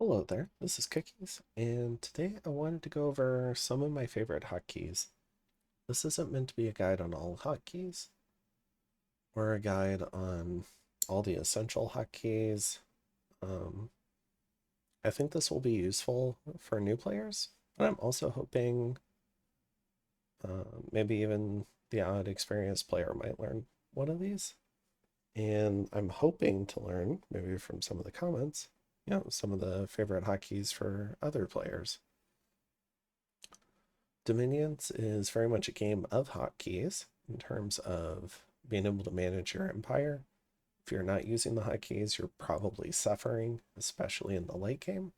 Hello there, this is Cookies, and today I wanted to go over some of my favorite hotkeys. This isn't meant to be a guide on all hotkeys, or a guide on all the essential hotkeys. Um, I think this will be useful for new players, but I'm also hoping maybe even the odd experienced player might learn one of these. And I'm hoping to learn, maybe from some of the comments, some of the favorite hotkeys for other players. Dominions is very much a game of hotkeys in terms of being able to manage your empire. If you're not using the hotkeys, you're probably suffering, especially in the late game.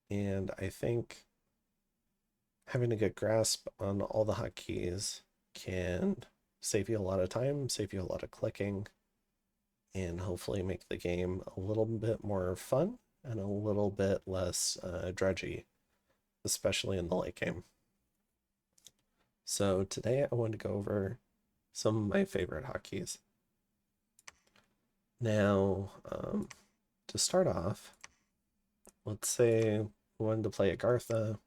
And I think having a good grasp on all the hotkeys can save you a lot of time, save you a lot of clicking, and hopefully make the game a little bit more fun and a little bit less drudgy, especially in the late game. So today I want to go over some of my favorite hotkeys. Now, to start off, let's say we wanted to play Agartha,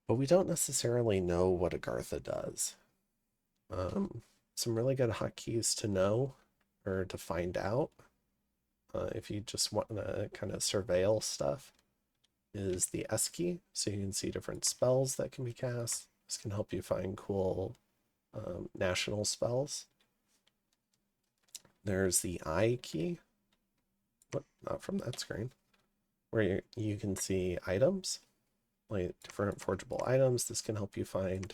but we don't necessarily know what Agartha does. Some really good hotkeys to know or to find out if you just want to kind of surveil stuff is the S key, so you can see different spells that can be cast. This can help you find cool national spells. There's the I key, but not from that screen, where you can see items, like different forgeable items. This can help you find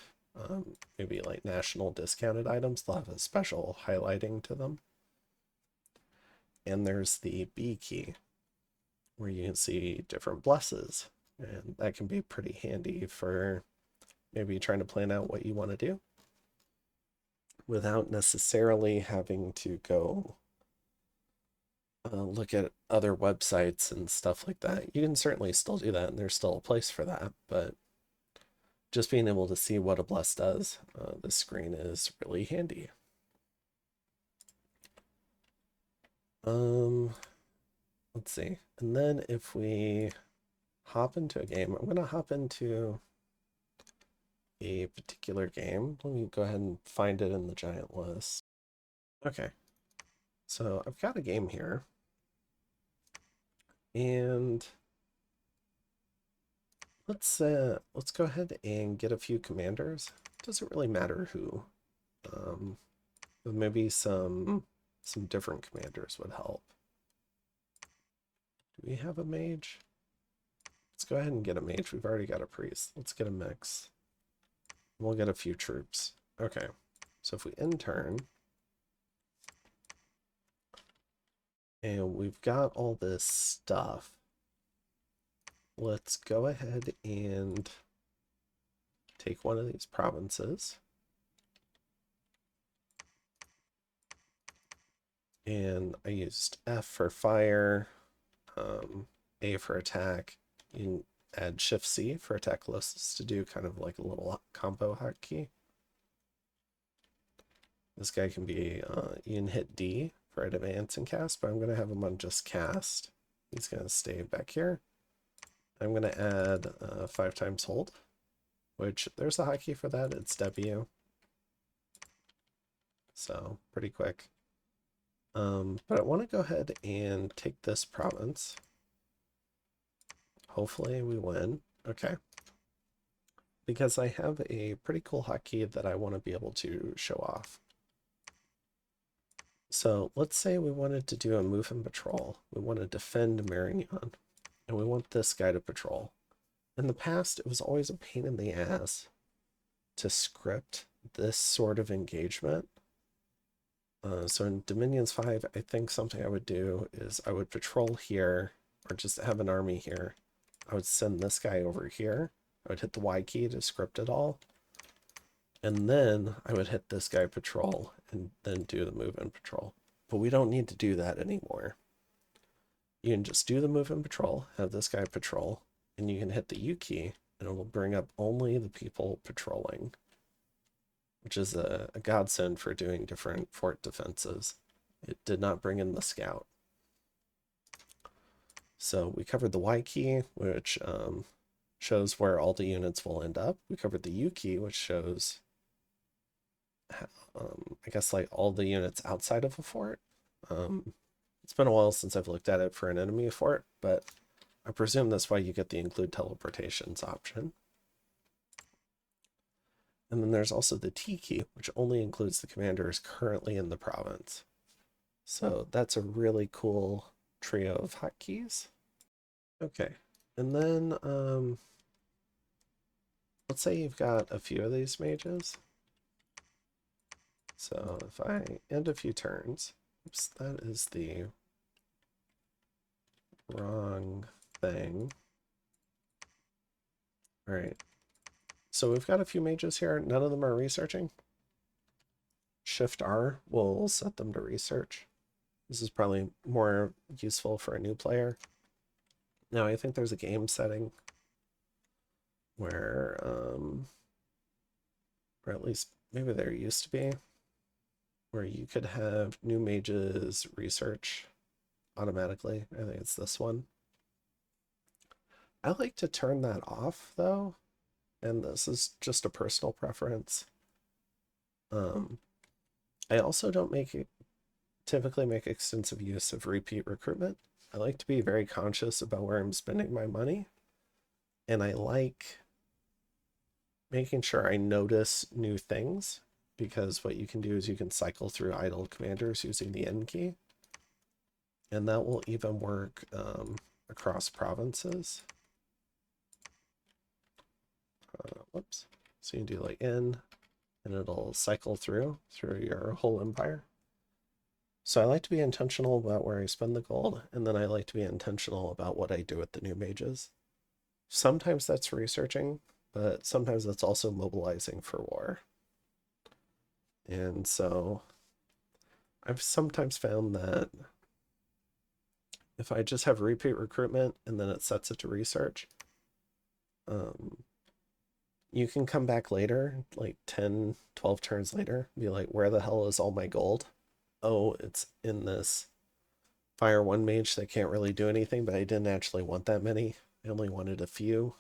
maybe like national discounted items. They'll have a special highlighting to them. And there's the B key, where you can see different blesses. And that can be pretty handy for maybe trying to plan out what you want to do without necessarily having to go look at other websites and stuff like that. You can certainly still do that, and there's still a place for that, but just being able to see what a bless does, this screen is really handy. Um, let's see. And then if we hop into a game, I'm going to hop into a particular game. Let me go ahead and find it in the giant list. Okay, so I've got a game here, and let's go ahead and get a few commanders. Doesn't really matter who. But maybe some different commanders would help. Do we have a mage? Let's go ahead and get a mage. We've already got a priest. Let's get a mix. We'll get a few troops. Okay, so if we end turn, and we've got all this stuff, let's go ahead and take one of these provinces. And I used F for fire, A for attack. You can add Shift C for attack lists to do kind of like a little combo hotkey. This guy can be, you can hit D for advance and cast, but I'm going to have him on just cast. He's going to stay back here. I'm going to add 5 times hold, which there's a hotkey for that. It's W. So pretty quick. But I want to go ahead and take this province. Hopefully we win. Okay. Because I have a pretty cool hotkey that I want to be able to show off. So let's say we wanted to do a move and patrol. We want to defend Marignan, and we want this guy to patrol. In the past, it was always a pain in the ass to script this sort of engagement. So in Dominions 5, I think something I would do is I would patrol here, or just have an army here. I would send this guy over here. I would hit the Y key to script it all. And then I would hit this guy patrol and then do the move and patrol. But we don't need to do that anymore. You can just do the move and patrol, have this guy patrol, and you can hit the U key, and it will bring up only the people patrolling, which is a godsend for doing different fort defenses. It did not bring in the scout. So we covered the Y key, which shows where all the units will end up. We covered the U key, which shows, I guess, like all the units outside of a fort. It's been a while since I've looked at it for an enemy fort, but I presume that's why you get the include teleportations option. And then there's also the T key, which only includes the commanders currently in the province. So that's a really cool trio of hotkeys. Okay, and then let's say you've got a few of these mages. So if I end a few turns, oops, that is the wrong thing. All right, so we've got a few mages here. None of them are researching. Shift R will set them to research. This is probably more useful for a new player. Now, I think there's a game setting where, or at least maybe there used to be, where you could have new mages research automatically. I think it's this one. I like to turn that off though, and this is just a personal preference. I also don't typically make extensive use of repeat recruitment. I like to be very conscious about where I'm spending my money, and I like making sure I notice new things, because what you can do is you can cycle through idle commanders using the N key, and that will even work across provinces. Whoops. So you can do like N, and it'll cycle through your whole empire. So I like to be intentional about where I spend the gold, and then I like to be intentional about what I do with the new mages. Sometimes that's researching, but sometimes that's also mobilizing for war. And so I've sometimes found that if I just have repeat recruitment and then it sets it to research, you can come back later, like 10, 12 turns later, be like, where the hell is all my gold? Oh, it's in this Fire 1 mage that can't really do anything, but I didn't actually want that many. I only wanted a few.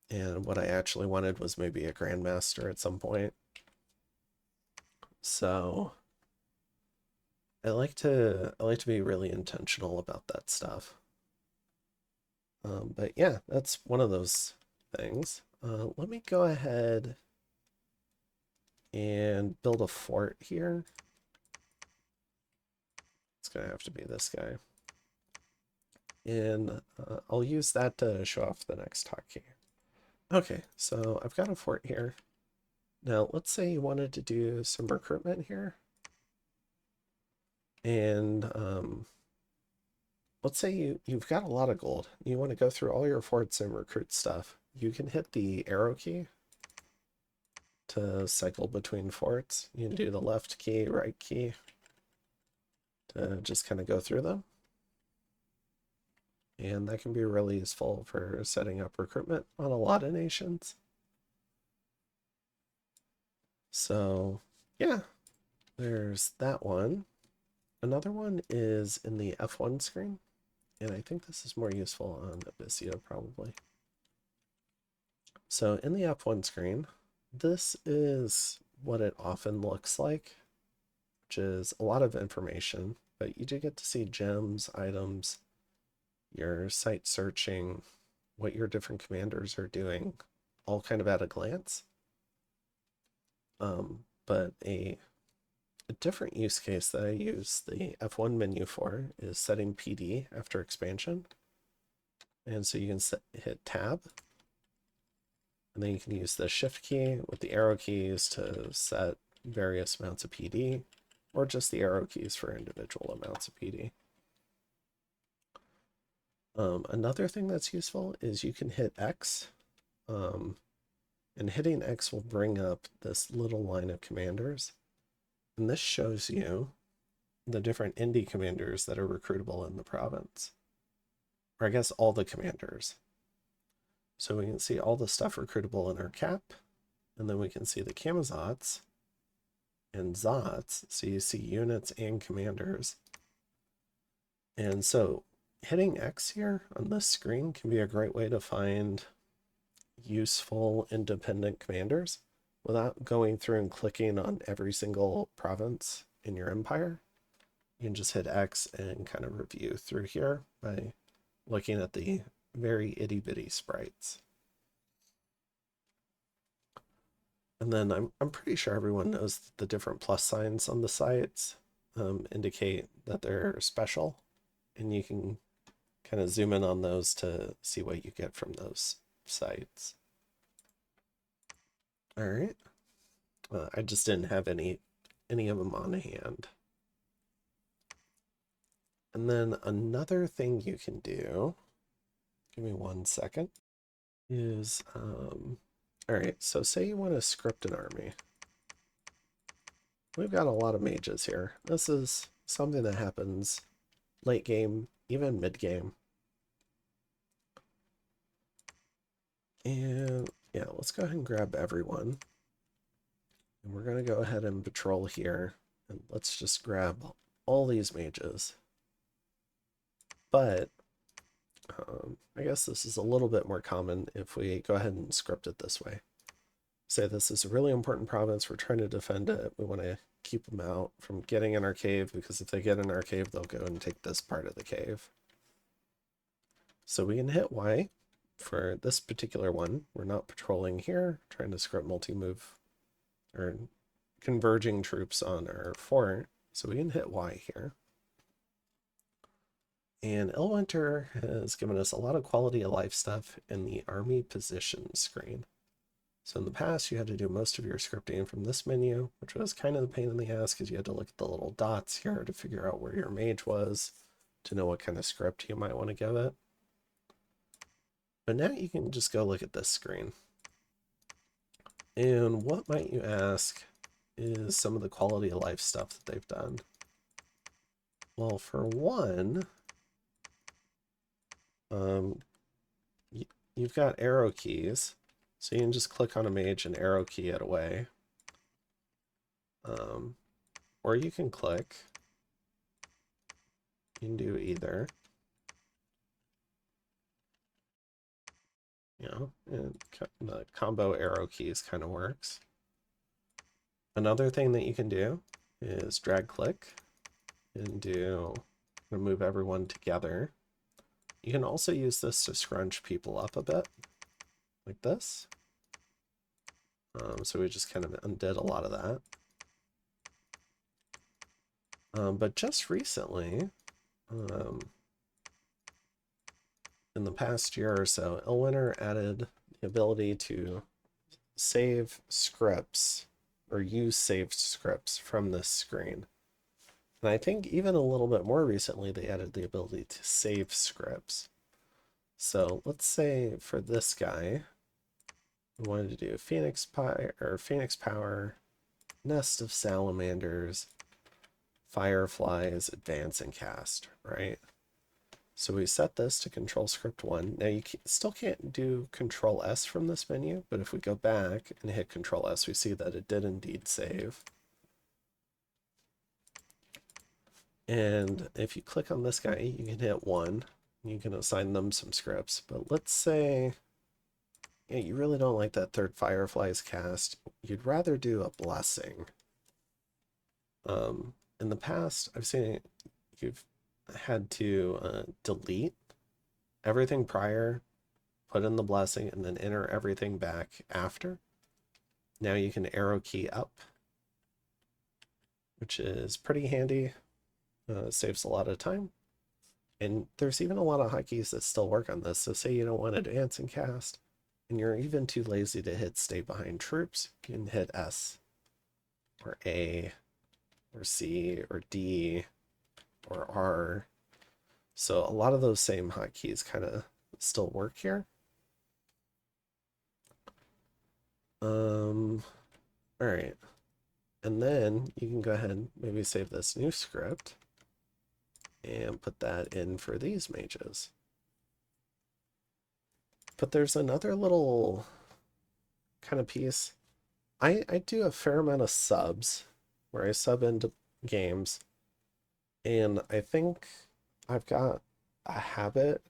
And what I actually wanted was maybe a Grandmaster at some point. So I like to be really intentional about that stuff. But yeah, that's one of those things. Let me go ahead and build a fort here. It's gonna have to be this guy. And I'll use that to show off the next hotkey. Okay, so I've got a fort here. Now, let's say you wanted to do some recruitment here. And let's say you've got a lot of gold. You want to go through all your forts and recruit stuff. You can hit the arrow key to cycle between forts. You can do the left key, right key to just kind of go through them. And that can be really useful for setting up recruitment on a lot of nations. So yeah, there's that one. Another one is in the F1 screen, and I think this is more useful on Abyssea probably. So in the F1 screen, this is what it often looks like, which is a lot of information, but you do get to see gems, items, your site searching, what your different commanders are doing, all kind of at a glance. But a different use case that I use the F1 menu for is setting PD after expansion. And so you can hit tab, and then you can use the shift key with the arrow keys to set various amounts of PD, or just the arrow keys for individual amounts of PD. Another thing that's useful is you can hit X, and hitting X will bring up this little line of commanders. And this shows you the different indie commanders that are recruitable in the province. Or I guess all the commanders. So we can see all the stuff recruitable in our cap, and then we can see the Camazots and Zots. So you see units and commanders. And so hitting X here on this screen can be a great way to find useful independent commanders without going through and clicking on every single province in your empire. You can just hit X and kind of review through here by looking at the very itty bitty sprites. And then I'm pretty sure everyone knows that the different plus signs on the sites indicate that they're special, and you can kind of zoom in on those to see what you get from those sites. All right. I just didn't have any of them on hand. And then another thing you can do, give me 1 second, is, all right, so say you want to script an army. We've got a lot of mages here. This is something that happens late game, even mid game. And yeah, let's go ahead and grab everyone. And we're going to go ahead and patrol here. And let's just grab all these mages. But I guess this is a little bit more common if we go ahead and script it this way. Say this is a really important province. We're trying to defend it. We want to keep them out from getting in our cave, because if they get in our cave, they'll go and take this part of the cave. So we can hit Y for this particular one. We're not patrolling here, trying to script multi-move or converging troops on our fort. So we can hit Y here. And Elwinter has given us a lot of quality of life stuff in the army position screen. So in the past, you had to do most of your scripting from this menu, which was kind of the pain in the ass because you had to look at the little dots here to figure out where your mage was to know what kind of script you might want to give it. But now you can just go look at this screen. And what might you ask is some of the quality of life stuff that they've done. Well, for one, you've got arrow keys. So you can just click on a mage and arrow key it away. Or you can click. You can do either. You know, and the combo arrow keys kind of works. Another thing that you can do is drag click and move everyone together. You can also use this to scrunch people up a bit, like this. So we just kind of undid a lot of that. But just recently, in the past year or so, Elwinter added the ability to save scripts or use saved scripts from this screen. And I think even a little bit more recently, they added the ability to save scripts. So let's say for this guy, we wanted to do Phoenix Power, Nest of Salamanders, Fireflies, Advance and Cast, right? So we set this to control script 1. Now you still can't do control S from this menu, but if we go back and hit control S, we see that it did indeed save. And if you click on this guy, you can hit 1. You can assign them some scripts. But let's say, yeah, you really don't like that third Fireflies cast. You'd rather do a blessing. In the past, I've seen you've had to delete everything prior, put in the blessing, and then enter everything back after. Now you can arrow key up, which is pretty handy. Saves a lot of time. And there's even a lot of hotkeys that still work on this. So say you don't want to advance and cast, and you're even too lazy to hit stay behind troops, you can hit S or A or C or D or R. So a lot of those same hotkeys kind of still work here. All right. And then you can go ahead and maybe save this new script and put that in for these mages. But there's another little kind of piece. I do a fair amount of subs where I sub into games, and I think I've got a habit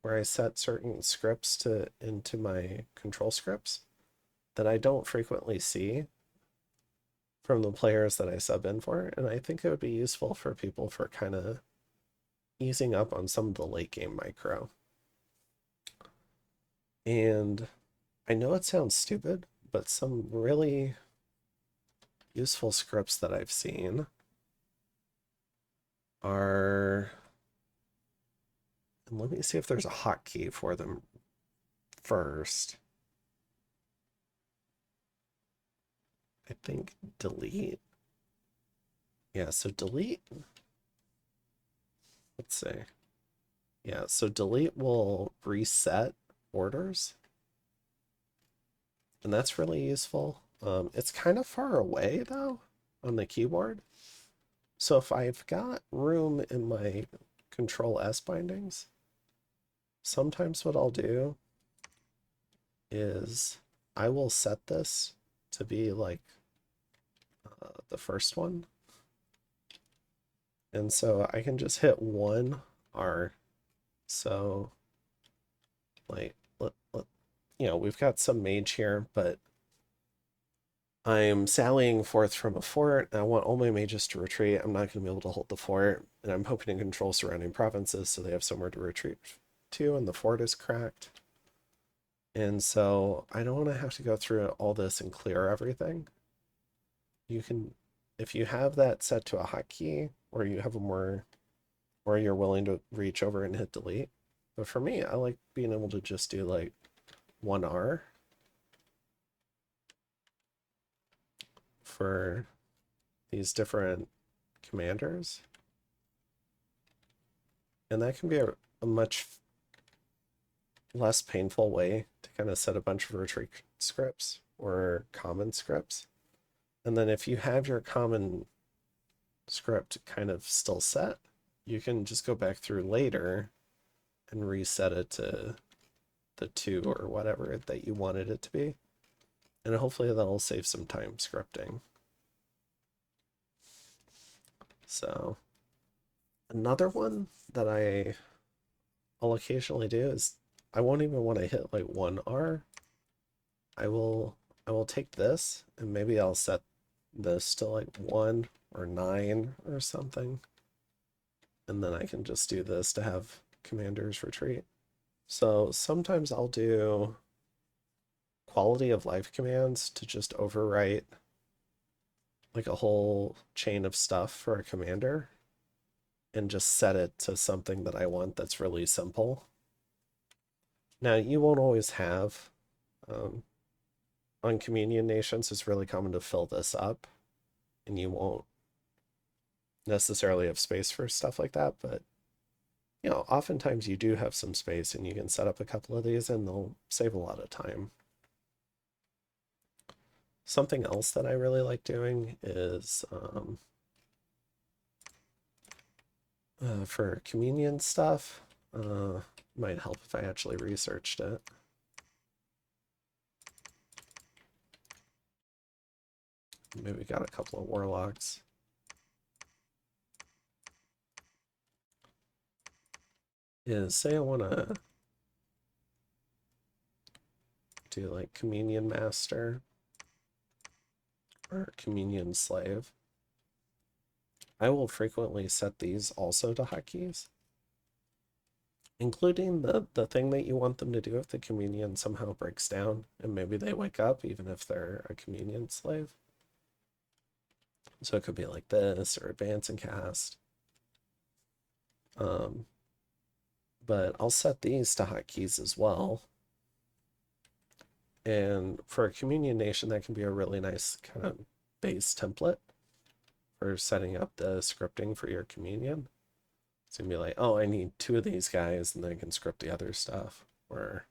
where I set certain scripts into my control scripts that I don't frequently see from the players that I sub in for, and I think it would be useful for people for kind of easing up on some of the late game micro. And I know it sounds stupid, but some really useful scripts that I've seen are, and let me see if there's a hotkey for them first. I think delete. Yeah, so delete. Let's see. Yeah, so delete will reset orders, and that's really useful. It's kind of far away though on the keyboard. So if I've got room in my Control S bindings, sometimes what I'll do is I will set this to be like the first one. And so I can just hit 1R. So like, we've got some mage here, but I'm sallying forth from a fort. And I want all my mages to retreat. I'm not going to be able to hold the fort. And I'm hoping to control surrounding provinces so they have somewhere to retreat to, and the fort is cracked. And so I don't want to have to go through all this and clear everything. You can, if you have that set to a hotkey, or you have a more, or you're willing to reach over and hit delete. But for me, I like being able to just do like 1R for these different commanders. And that can be a much less painful way to kind of set a bunch of retreat scripts or common scripts. And then if you have your common script kind of still set, you can just go back through later and reset it to the 2 or whatever that you wanted it to be. And hopefully that'll save some time scripting. So another one that I'll occasionally do is I won't even want to hit like 1R. I will take this and maybe I'll set this to like 1 or 9 or something. And then I can just do this to have commanders retreat. So sometimes I'll do quality of life commands to just overwrite like a whole chain of stuff for a commander and just set it to something that I want that's really simple. Now, you won't always have, on Communion Nations, it's really common to fill this up, and you won't necessarily have space for stuff like that, but oftentimes you do have some space and you can set up a couple of these and they'll save a lot of time. Something else that I really like doing is for communion stuff, might help if I actually researched it. Maybe we got a couple of warlocks. Is say I want to do like communion master or communion slave. I will frequently set these also to hotkeys, including the thing that you want them to do if the communion somehow breaks down and maybe they wake up even if they're a communion slave. So it could be like this or advance and cast. But I'll set these to hotkeys as well. And for a communion nation, that can be a really nice kind of base template for setting up the scripting for your communion. It's gonna be like, oh, I need 2 of these guys, and then I can script the other stuff. Or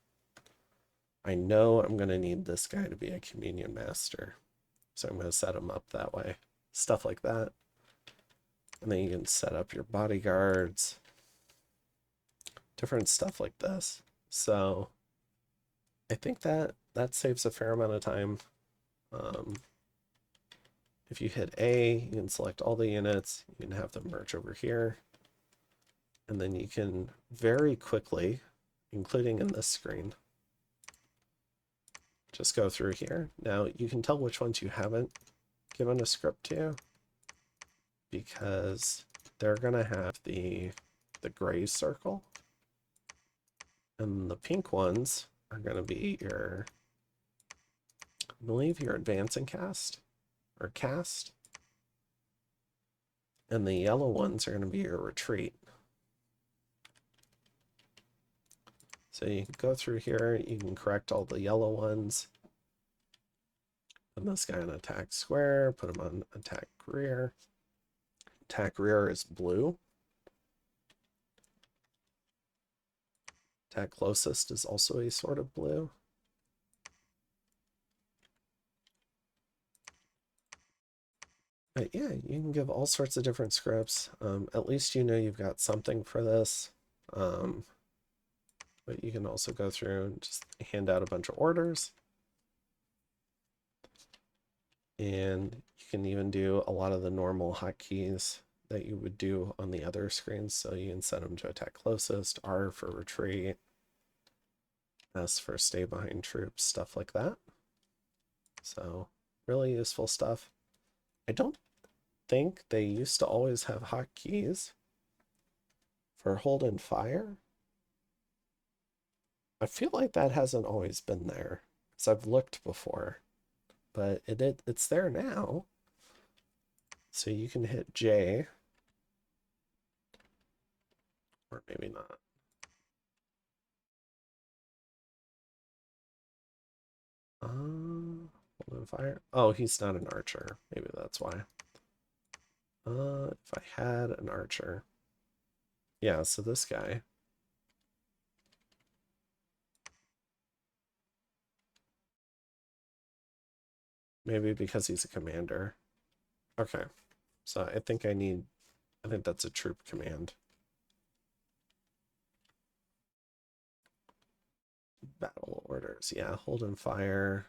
I know I'm gonna need this guy to be a communion master, so I'm gonna set him up that way. Stuff like that. And then you can set up your bodyguards, different stuff like this. So I think that saves a fair amount of time. If you hit A, you can select all the units. You can have them merge over here. And then you can very quickly, including in this screen, just go through here. Now you can tell which ones you haven't given a script to, because they're going to have the gray circle, and the pink ones are going to be your, I believe, your advance and cast, or cast, and the yellow ones are going to be your retreat. So you can go through here, you can correct all the yellow ones. Put this guy on attack square, put him on attack rear. Attack rear is blue. Attack closest is also a sort of blue. But yeah, you can give all sorts of different scripts. At least you know you've got something for this. But you can also go through and just hand out a bunch of orders. And you can even do a lot of the normal hotkeys that you would do on the other screens. So you can set them to attack closest, R for retreat, S for stay behind troops, stuff like that. So really useful stuff. I don't think they used to always have hotkeys for hold and fire. I feel like that hasn't always been there, because I've looked before, but it's there now. So you can hit J, or maybe not. Hold and fire. Oh, he's not an archer. Maybe that's why. If I had an archer. Yeah, so this guy. Maybe because he's a commander. Okay. So I think that's a troop command. Battle orders. Yeah, hold and fire.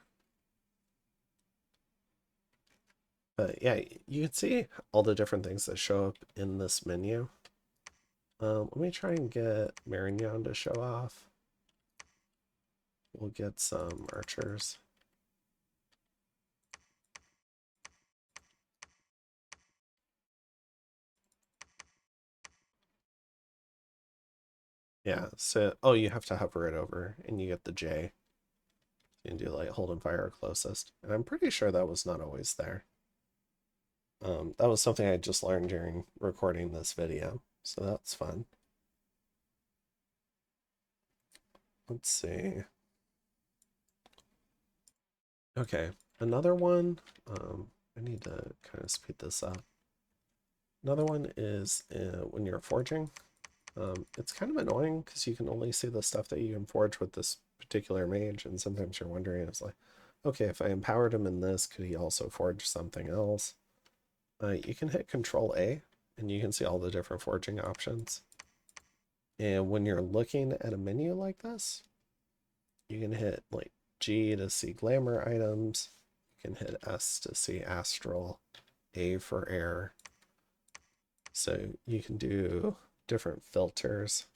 But yeah, you can see all the different things that show up in this menu. Let me try and get Marignon to show off. We'll get some archers. Yeah, so, oh, you have to hover it over and you get the J. You can do like hold and fire closest. And I'm pretty sure that was not always there. That was something I just learned during recording this video, so that's fun. Let's see. Okay, another one. I need to kind of speed this up. Another one is when you're forging. It's kind of annoying because you can only see the stuff that you can forge with this particular mage, and sometimes you're wondering, it's like, okay, if I empowered him in this, could he also forge something else? You can hit Control A, and you can see all the different forging options. And when you're looking at a menu like this, you can hit like G to see glamour items, you can hit S to see astral, A for air. So you can do different filters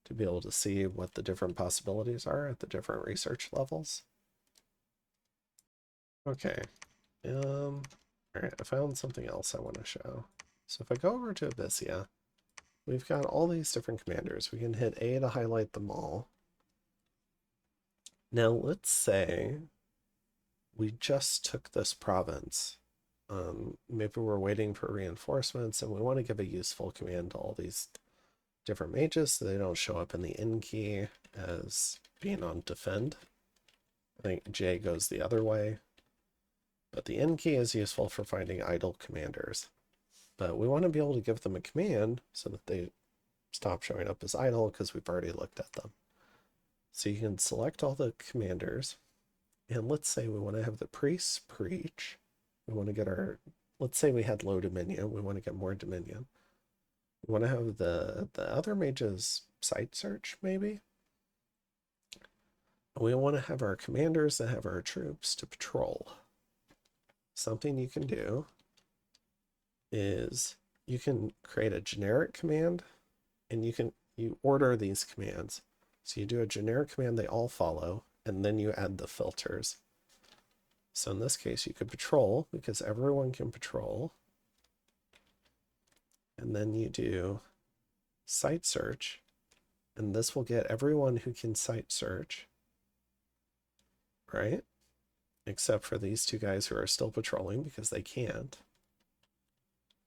to be able to see what the different possibilities are at the different research levels. Okay. All right, I found something else I want to show. So if I go over to Abyssia, we've got all these different commanders. We can hit A to highlight them all. Now let's say we just took this province. Maybe we're waiting for reinforcements and we want to give a useful command to all these different mages so they don't show up in the in key as being on defend. I think J goes the other way. But the in key is useful for finding idle commanders. But we want to be able to give them a command so that they stop showing up as idle because we've already looked at them. So you can select all the commanders. And let's say we want to have the priests preach. We want to get our, let's say we had low dominion. We want to get more dominion. We want to have the other mages site search, maybe. We want to have our commanders that have our troops to patrol. Something you can do is you can create a generic command and you order these commands. So you do a generic command they all follow, and then you add the filters. So in this case, you could patrol because everyone can patrol. And then you do site search, and this will get everyone who can site search, right? Except for these two guys who are still patrolling because they can't.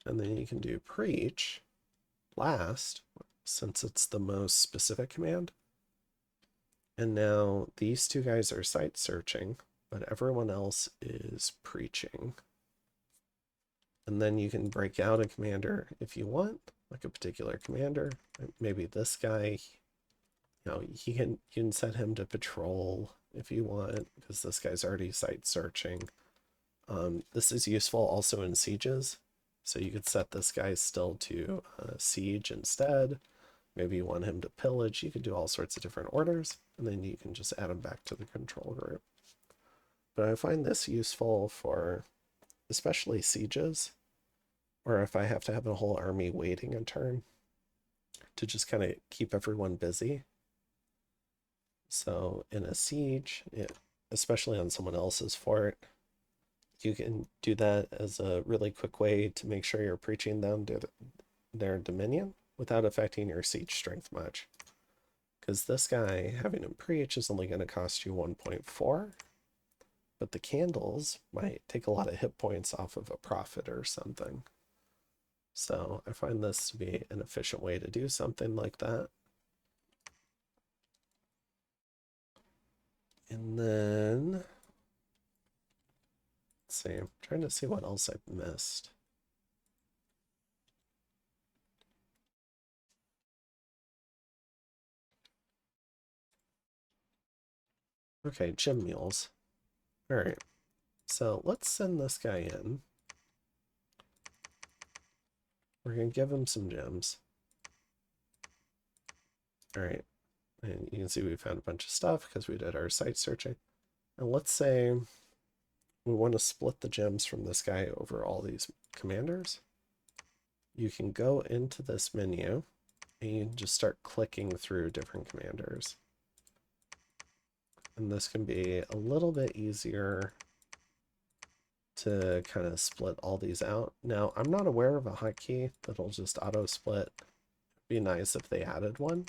And then you can do preach last, since it's the most specific command. And now these two guys are site searching, but everyone else is preaching. And then you can break out a commander if you want, like a particular commander. Maybe this guy, you can set him to patrol if you want, because this guy's already site searching. This is useful also in sieges. So you could set this guy still to siege instead. Maybe you want him to pillage. You could do all sorts of different orders, and then you can just add him back to the control group. But I find this useful for especially sieges, or if I have to have a whole army waiting a turn to just kind of keep everyone busy. So in a siege, especially on someone else's fort, you can do that as a really quick way to make sure you're preaching them to their dominion without affecting your siege strength much. Because this guy, having him preach, is only going to cost you 1.4, but the candles might take a lot of hit points off of a prophet or something. So I find this to be an efficient way to do something like that. And then, let's see, I'm trying to see what else I've missed. Okay, gym mules. All right, so let's send this guy in. We're going to give him some gems. All right, and you can see we found a bunch of stuff because we did our site searching. And let's say we want to split the gems from this guy over all these commanders. You can go into this menu and you can just start clicking through different commanders. And this can be a little bit easier to kind of split all these out. Now, I'm not aware of a hotkey that'll just auto split. It'd be nice if they added one,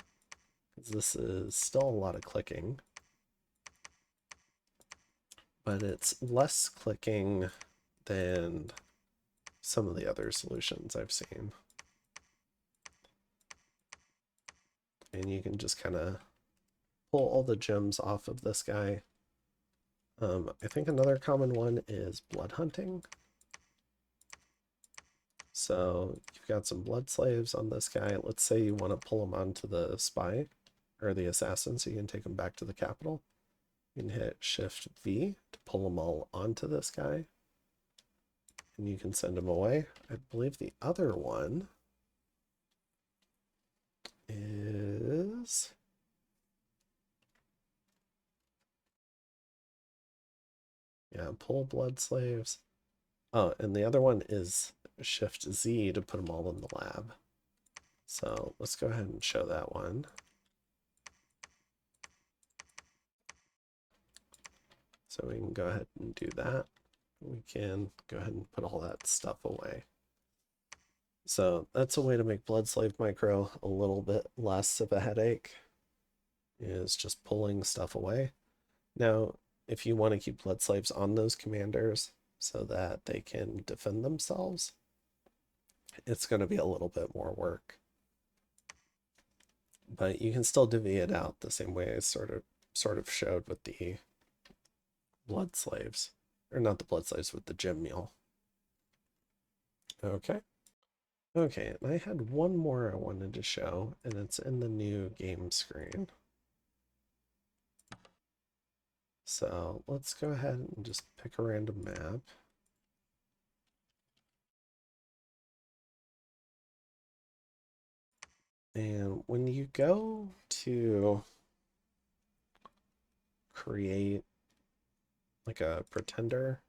because this is still a lot of clicking. But it's less clicking than some of the other solutions I've seen. And you can just kind of pull all the gems off of this guy. I think another common one is blood hunting. So you've got some blood slaves on this guy. Let's say you want to pull him onto the spy or the assassin so you can take him back to the capital. You can hit Shift V to pull them all onto this guy. And you can send him away. I believe the other one is... yeah, pull blood slaves. Oh, and the other one is Shift Z to put them all in the lab. So let's go ahead and show that one. So we can go ahead and do that. We can go ahead and put all that stuff away. So that's a way to make Blood Slave Micro a little bit less of a headache, is just pulling stuff away. Now, if you want to keep Blood Slaves on those commanders so that they can defend themselves, it's going to be a little bit more work. But you can still divvy it out the same way I sort of showed with the blood slaves. Or not the blood slaves, with the gem mule. Okay. Okay, and I had one more I wanted to show, and it's in the new game screen. So let's go ahead and just pick a random map. And when you go to create like a pretender,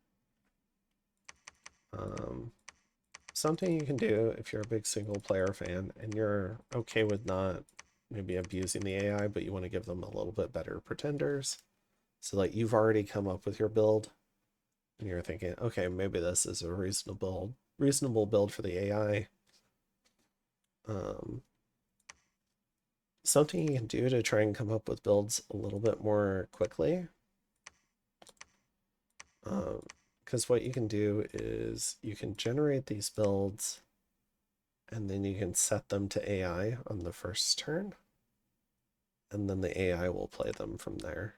something you can do if you're a big single player fan and you're okay with not maybe abusing the AI, but you want to give them a little bit better pretenders. So like you've already come up with your build and you're thinking, okay, maybe this is a reasonable build for the AI. Um, something you can do to try and come up with builds a little bit more quickly. Because what you can do is you can generate these builds and then you can set them to AI on the first turn. And then the AI will play them from there.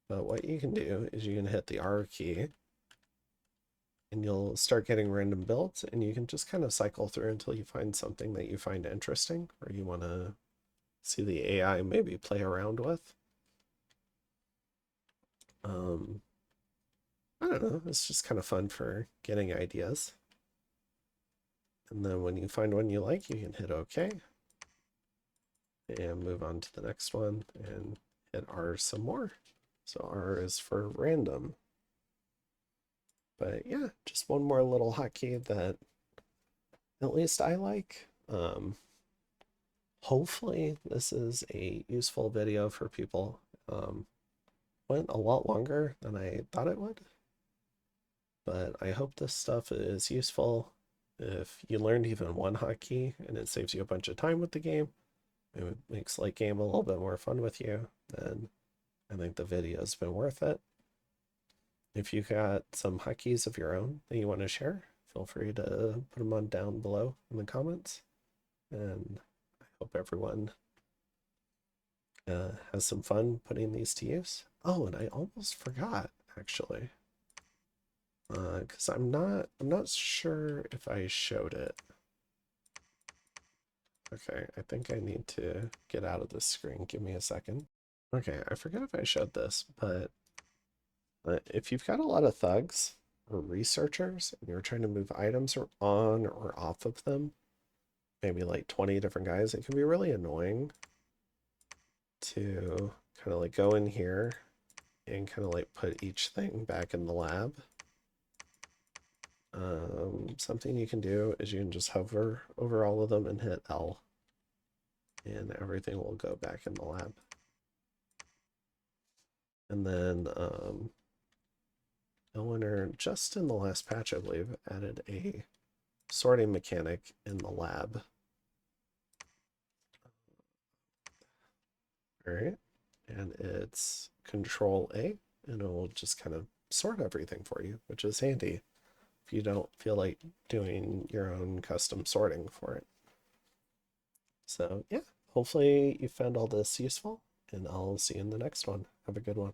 But what you can do is you can hit the R key and you'll start getting random builds and you can just kind of cycle through until you find something that you find interesting or you want to see the AI maybe play around with. I don't know, it's just kind of fun for getting ideas. And then when you find one you like, you can hit OK and move on to the next one and hit R some more. So R is for random. But yeah, just one more little hotkey that at least I like. Hopefully this is a useful video for people. Went a lot longer than I thought it would, but I hope this stuff is useful. If you learned even one hotkey and it saves you a bunch of time with the game, it makes late game a little bit more fun with you, then I think the video's been worth it. If you got some hotkeys of your own that you want to share, feel free to put them on down below in the comments. And I hope everyone has some fun putting these to use. Oh, and I almost forgot actually, because I'm not sure if I showed it. Okay, I think I need to get out of this screen. Give me a second. Okay, I forget if I showed this, but if you've got a lot of thugs or researchers and you're trying to move items on or off of them, maybe like 20 different guys, it can be really annoying to kind of like go in here and kind of like put each thing back in the lab. Something you can do is you can just hover over all of them and hit L, and everything will go back in the lab. And then Illwinter, just in the last patch, I believe, added a sorting mechanic in the lab. All right, and it's Control A, and it will just kind of sort everything for you, which is handy if you don't feel like doing your own custom sorting for it. So yeah, hopefully you found all this useful, and I'll see you in the next one. Have a good one.